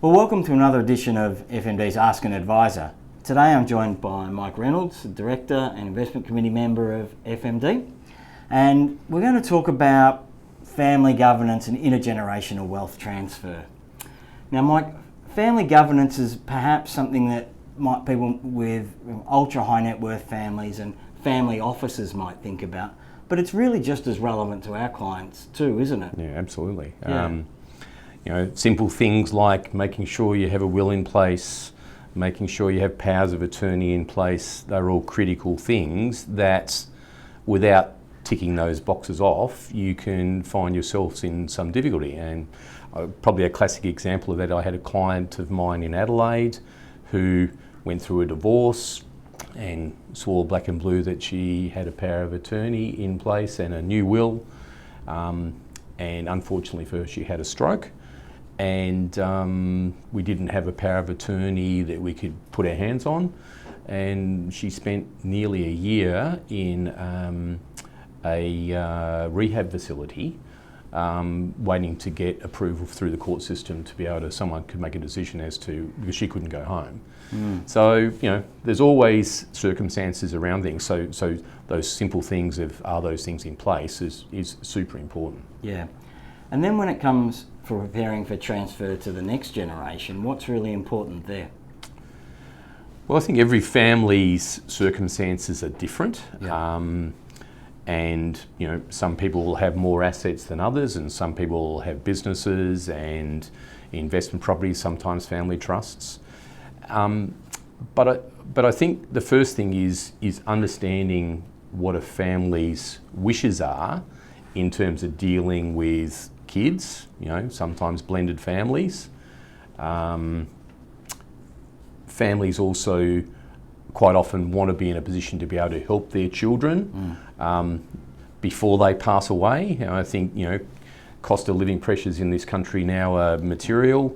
Well, welcome to another edition of FMD's Ask an Advisor. Today I'm joined by Mike Reynolds, the Director and Investment Committee Member of FMD, and we're going to talk about family governance and intergenerational wealth transfer. Now, Mike, family governance is perhaps something that people with ultra high net worth families and family offices might think about, but it's really just as relevant to our clients too, isn't it? Yeah, absolutely. Yeah. Simple things like making sure you have a will in place, making sure you have powers of attorney in place. They're all critical things that, without ticking those boxes off, you can find yourselves in some difficulty. And probably a classic example of that, I had a client of mine in Adelaide who went through a divorce and swore black and blue that she had a power of attorney in place and a new will. And unfortunately for her, she had a stroke. And we didn't have a power of attorney that we could put our hands on. And she spent nearly a year in a rehab facility waiting to get approval through the court system to be able to, someone could make a decision as to, because she couldn't go home. So, there's always circumstances around things. So those simple things of, are those things in place is super important. Yeah. And then when it comes for preparing for transfer to the next generation, what's really important there? Well, I think every family's circumstances are different. Yeah. And some people will have more assets than others, and some people will have businesses and investment properties, sometimes family trusts. But I think the first thing is understanding what a family's wishes are in terms of dealing with kids, sometimes blended families. Families also quite often want to be in a position to be able to help their children before they pass away. I think, cost of living pressures in this country now are material,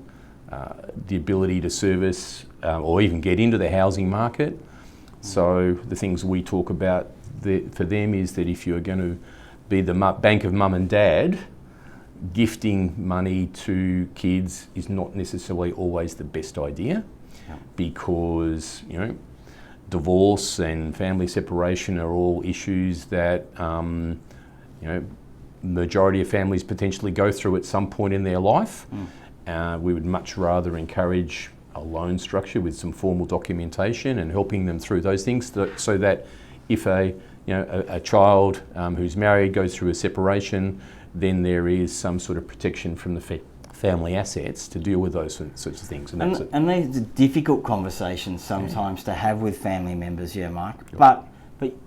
the ability to service or even get into the housing market. So the things we talk about for them is that if you're going to be the bank of mum and dad, gifting money to kids is not necessarily always the best idea, because divorce and family separation are all issues that majority of families potentially go through at some point in their life. We would much rather encourage a loan structure with some formal documentation and helping them through those things, so that if a child who's married goes through a separation, then there is some sort of protection from the family assets to deal with those sorts of things. And these are difficult conversations sometimes to have with family members, Mike. But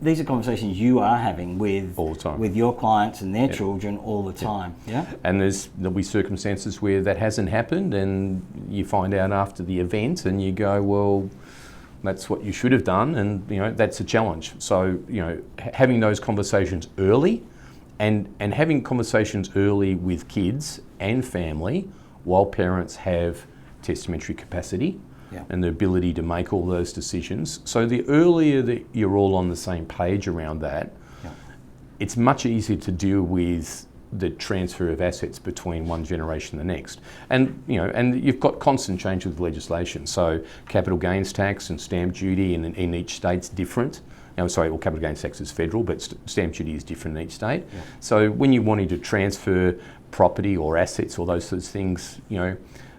these are conversations you are having with all the time, with your clients and their children all the time. Yeah. And there'll be circumstances where that hasn't happened, and you find out after the event, and you go, well, that's what you should have done, and that's a challenge. So having those conversations early, and having conversations early with kids and family while parents have testamentary capacity and the ability to make all those decisions. So the earlier that you're all on the same page around that, it's much easier to deal with the transfer of assets between one generation and the next. And and you've got constant change with legislation. So capital gains tax and stamp duty in each state's different. Capital gains tax is federal, but stamp duty is different in each state. Yeah. So when you're wanting to transfer property or assets or those sorts of things,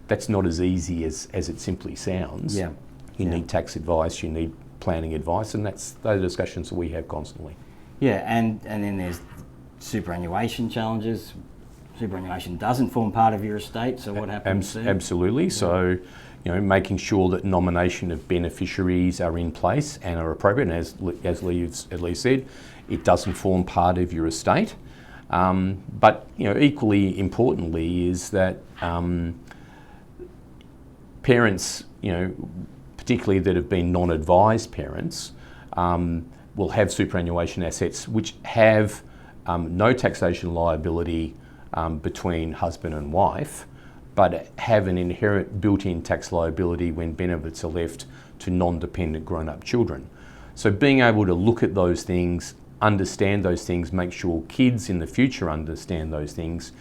that's not as easy as it simply sounds. Yeah. You need tax advice, you need planning advice, and those are discussions that we have constantly. Yeah, and then there's superannuation challenges. Superannuation doesn't form part of your estate, so what happens there? Absolutely. Yeah. So, making sure that nomination of beneficiaries are in place and are appropriate. And as Lee said, it doesn't form part of your estate. But equally importantly is that parents, particularly that have been non-advised parents, will have superannuation assets which have no taxation liability between husband and wife, but have an inherent built-in tax liability when benefits are left to non-dependent grown-up children. So being able to look at those things understand those things, make sure kids in the future understand those things,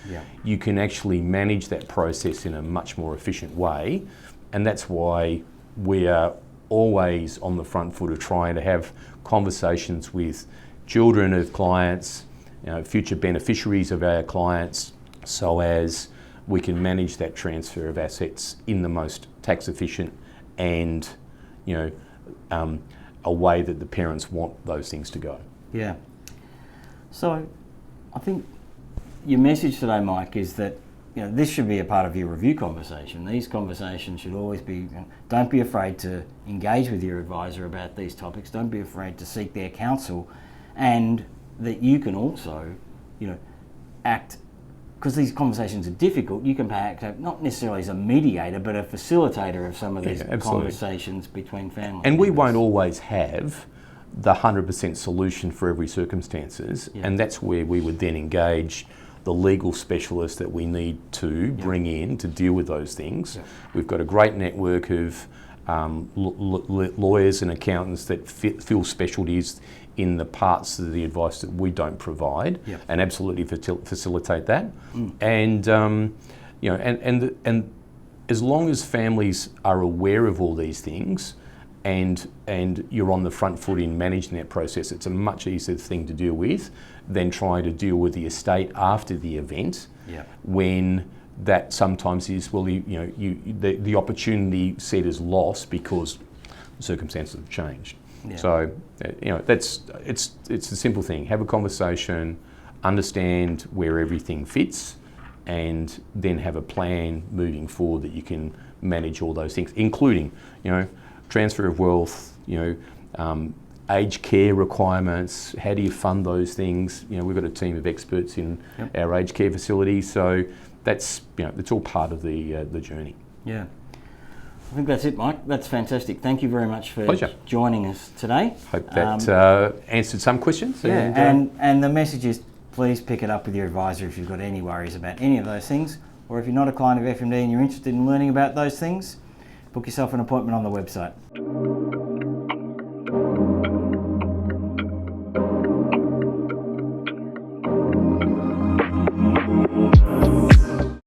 you can actually manage that process in a much more efficient way. And that's why we are always on the front foot of trying to have conversations with children of clients, future beneficiaries of our clients, so as we can manage that transfer of assets in the most tax efficient and a way that the parents want those things to go. Yeah. So I think your message today, Mike, is that this should be a part of your review conversation. These conversations should always be, don't be afraid to engage with your advisor about these topics. Don't be afraid to seek their counsel, and that you can also, act, because these conversations are difficult, you can act not necessarily as a mediator, but a facilitator of some of these conversations between families. And we won't always have the 100% solution for every circumstances, and that's where we would then engage the legal specialists that we need to bring in to deal with those things. We've got a great network of lawyers and accountants that fill specialties in the parts of the advice that we don't provide, and absolutely facilitate that. And and as long as families are aware of all these things, and you're on the front foot in managing that process, it's a much easier thing to deal with than trying to deal with the estate after the event, when that sometimes is, the opportunity set is lost because circumstances have changed. So it's a simple thing. Have a conversation, understand where everything fits, and then have a plan moving forward that you can manage all those things, including transfer of wealth, aged care requirements. How do you fund those things? We've got a team of experts in our aged care facilities, so that's it's all part of the journey. Yeah, I think that's it, Mike. That's fantastic. Thank you very much for joining us today. Hope that answered some questions. And the message is, please pick it up with your advisor if you've got any worries about any of those things, or if you're not a client of FMD and you're interested in learning about those things, book yourself an appointment on the website.